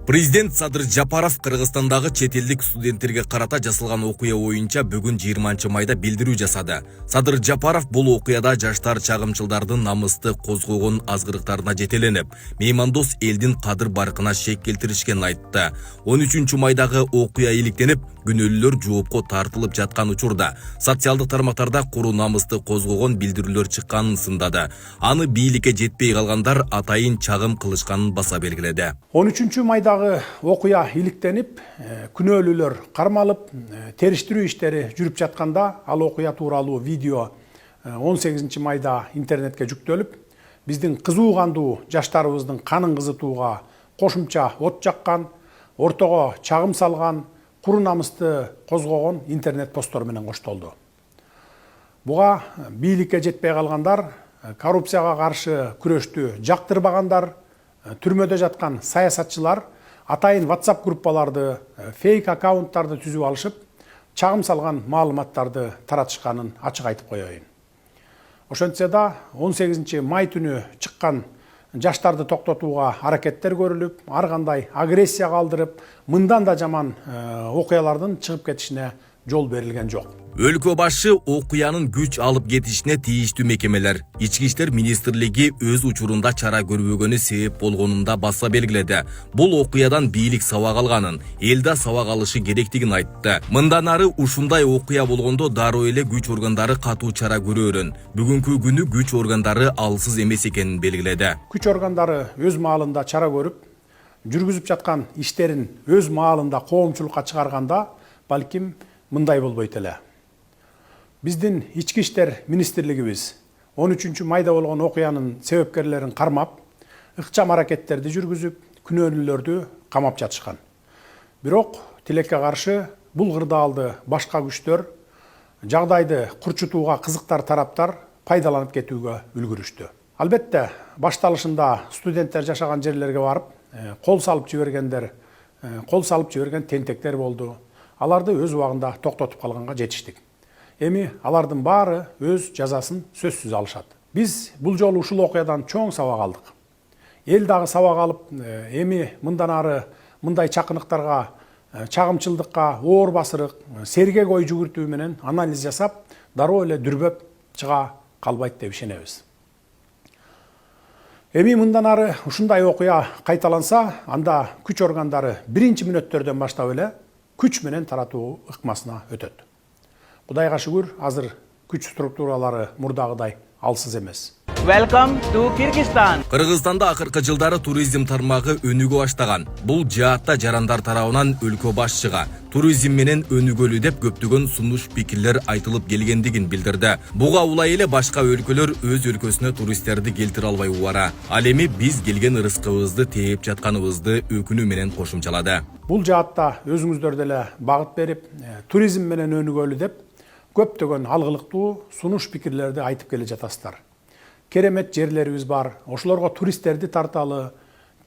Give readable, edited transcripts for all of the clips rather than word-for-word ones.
Президент Садыр Жапаров Кыргызстандагы чет элдик студенттерге карата жасалган окуя боюнча бүгүн 20 майда билдирүү жасады. Садыр Жапаров бул окуяда жаштар чагымчылдардын намысты козгогон азгырыктарына жетеленип, меймандос элдин кадыр баркына шек келтиришкенин айтты. 13 майдагы окуя иликтенип, күнөөлүүлөр жоопко тартылып жаткан учурда социалдык тармактарда куру намысты козгогон билдирүүлөр чыкканын сындады. Аны бийликке жетпей калгандар атайын чагым кылышканын баса белгиледи. 13 майдагы окуя иликтенип, күнөөлүүлөр кармалып, териштирүү иштери жүрүп жатканда ал окуя тууралуу видео 18 майда интернетке жүктөлүп, биздин кызуу кандуу жаштарыбыздын канын кызытууга кошумча от жаккан, ортого чагым салган, куру намысты козгогон интернет посттор менен коштолду. Буга бийликке жетпей калгандар, коррупцияга каршы күрөштү жактырбагандар, түрмөдө жаткан саясатчылар атайын WhatsApp группаларды, фейк аккаунттарды түзүп алышып, чагым салган маалыматтарды таратышканын ачык айтып коеюн. Ошентсе да 18 май түнү чыккан жаштарды токтотууга аракеттер көрүлүп, ар кандай агрессия калтырып, мындан да жаман окуялардын чыгып кетишине жол берилген жок. Өлкө башы окуянын күч алып кетишине тийиштүү мекемелер, Ички иштер министрлиги өз учурунда чара көрбөгөнү себеп болгонунда баса белгиледи. Бул окуядан бийлик сабак алганын, элде сабак алышы керектигин айтты. Мындан ары ушундай окуя болгондо дароо эле күч органдары катуу чара көрөрүн. Бүгүнкү күнү күч органдары алсыз эмес экенин белгиледи. Күч органдары өз маалында чара көрүп, жүргүзүп жаткан иштерин өз маалында коомчулукка чыгарганда, балким мындай болбойт эле. Биздин Ички иштер министрлигибиз 13 майда болгон окуянын себепкерлерин кармап, ыкчам аракеттерди жүргүзүп, күнөөлүүлөрдү камап жатышкан. Бирок тилекке каршы бул кырдаалды башка күчтөр жагдайды курчутууга кызыктар тараптар пайдаланып кетүүгө үлгүрүштү. Албетте, башталышында студенттер жашаган жерлерге барып, кол салып жиберген тентектер болду. Аларды өз убагында токтотуп калганга жетиштик. Эми алардын баары өз жазасын сөзсүз алышат. Биз бул жолу ушул окуядан чоң сабак алдык. Эл дагы сабак алып, эми мындан ары мындай чакыныктарга, чагымчылдыкка, оор басырык, сергек ой жүгүртүү менен анализ жасап, дароо эле дүрбөп чыга калбайт деп ишенебиз. Эми мындан ары ушундай окуя кайталанса, анда күч органдары биринчи мүнөттөрдөн баштап эле күч менен таратуу ыкмасына өтөт. Кудайга шүгүр, азыр күч структуралары мурдагыдай алсыз эмес. Welcome to Kyrgyzstan. Кыргызстанда акыркы жылдары туризм тармагы өнүгө баштаган. Бул жаатта жарандар тарабынан өлкө башчыга туризм менен өнүгөлү деп көптөгөн сунуш пикирлер айтылып келгендигин билдирди. Буга улай эле башка өлкөлөр өз өлкөсүнө туристтерди келтире албай убара. Ал эми биз келген ырыскыбызды тээп жатканыбызды өкүнүү менен кошумчалады. Бул жаатта өзүңүздөр деле багыт берип, туризм менен өнүгөлү деп көптөгөн алгылыктуу сунуш пикирлерди айтып келе жатасыздар. Керемет жерлерибиз бар, ошолорго туристтерди тарталы,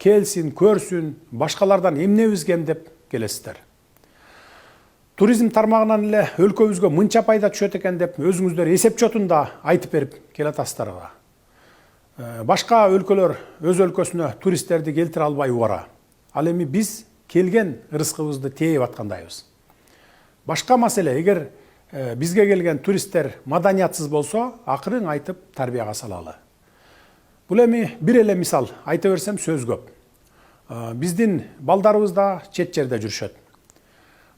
келсин, көрсүн, башкалардан эмнебиз кем деп келесиздер. Туризм тармагынан эле өлкөбүзгө мынча пайда түшөт экен деп өзүңүздөр эсеп чотунда айтып берип келатасыздар. Башка өлкөлөр өз өлкөсүнө туристтерди келтире албай убара. Ал эми биз келген ырыскыбызды тээп аткандайбыз. Башка маселе, эгер бизге келген туристтер маданиятсыз болсо, акырын айтып тарбияга салалы. Бул эми бир эле мисал айта берсем сөз көп. Биздин балдарыбыз да чет жерде жүрүшөт.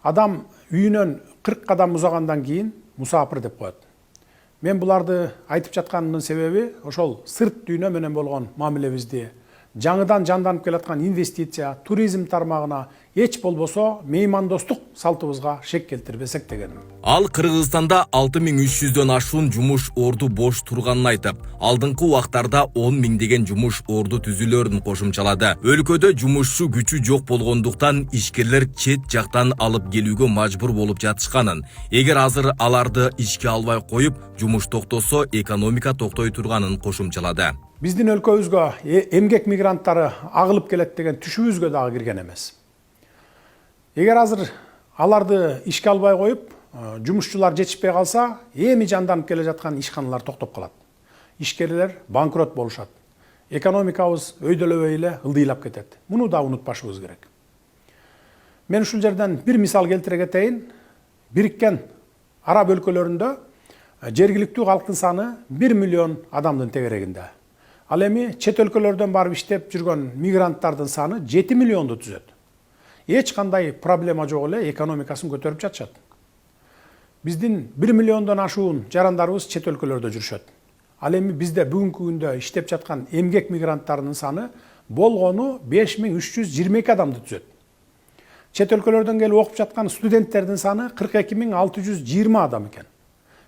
Адам үйүнөн 40 кадам узагандан кийин мусапыр деп коет. Мен буларды айтып жатканымдын себеби ошол сырт дүйнө менен болгон мамилебизди, жаңыдан жанданып келаткан инвестиция, туризм тармагына эч болбосо меймандостук салтыбызга шек келтирбесек дегеним. Ал Кыргызстанда 6300дөн ашуун жумуш орду бош турганын айтып, алдыңкы убактарда 10 000 деген жумуш орду түзүлөрүн кошумчалады. Өлкөдө жумушчу күчү жок болгондуктан ишкерлер чет жактан алып келүүгө мажбур болуп жатышканын, эгер азыр аларды ишке албай коюп, жумуш токтосо экономика токтой турганын кошумчалады. Биздин өлкөбүзгө эмгек мигранттары агылып келет деген түшүбүзгө дагы кирген эмес. Эгер азыр аларды ишке албай коюп, жумушчулар жетишпей калса, эми жанданып келе жаткан ишканалар токтоп калат. Ишкерлер банкрот болушат. Экономикабыз өйдөлөбөй эле ылдыйлап кетет. Муну да унутпашыбыз керек. Мен ушул жерден бир мисал келтире кетейин. Бириккен Араб өлкөлөрүндө жергиликтүү калктын саны 1 миллион адамдын тегерегинде. Ал эми чет өлкөлөрдөн барып иштеп жүргөн мигранттардын саны 7 миллионду түзөт. Эч кандай проблема жок эле экономикасын көтөрүп жатышат. Биздин 1 миллиондон ашуун жарандарыбыз чет өлкөлөрдө жүрүшөт. Ал эми бизде бүгүнкү күндө иштеп жаткан эмгек мигранттарынын саны болгону 5322 адамды түзөт. Чет өлкөлөрдөн келип окуп жаткан студенттердин саны 42620 адам экен.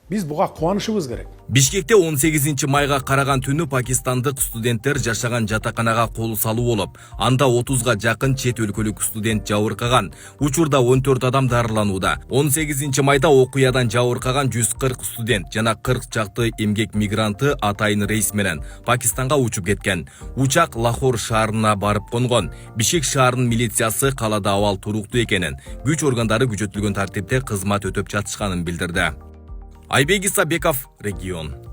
Биз буга кубанышыбыз керек. Бишкекте 18 майга караган түнү пакистандык студенттер жашаган жатаканага кол салуу болуп, анда 30га жакын чет өлкөлүк студент жабыркаган. Учурда 14 адам дарыланууда. 18 майда окуядан жабыркаган 140 студент жана 40 чакты эмгек мигранты атайын рейс менен Пакистанга учуп кеткен. Учак Лахор шаарына барып конгон. Бишкек шаарынын милициясы калада абал туруктуу экенин, күч органдары күчөтүлгөн тартипте кызмат өтөп жатышканын билдирди. Айбек Исабеков, регион.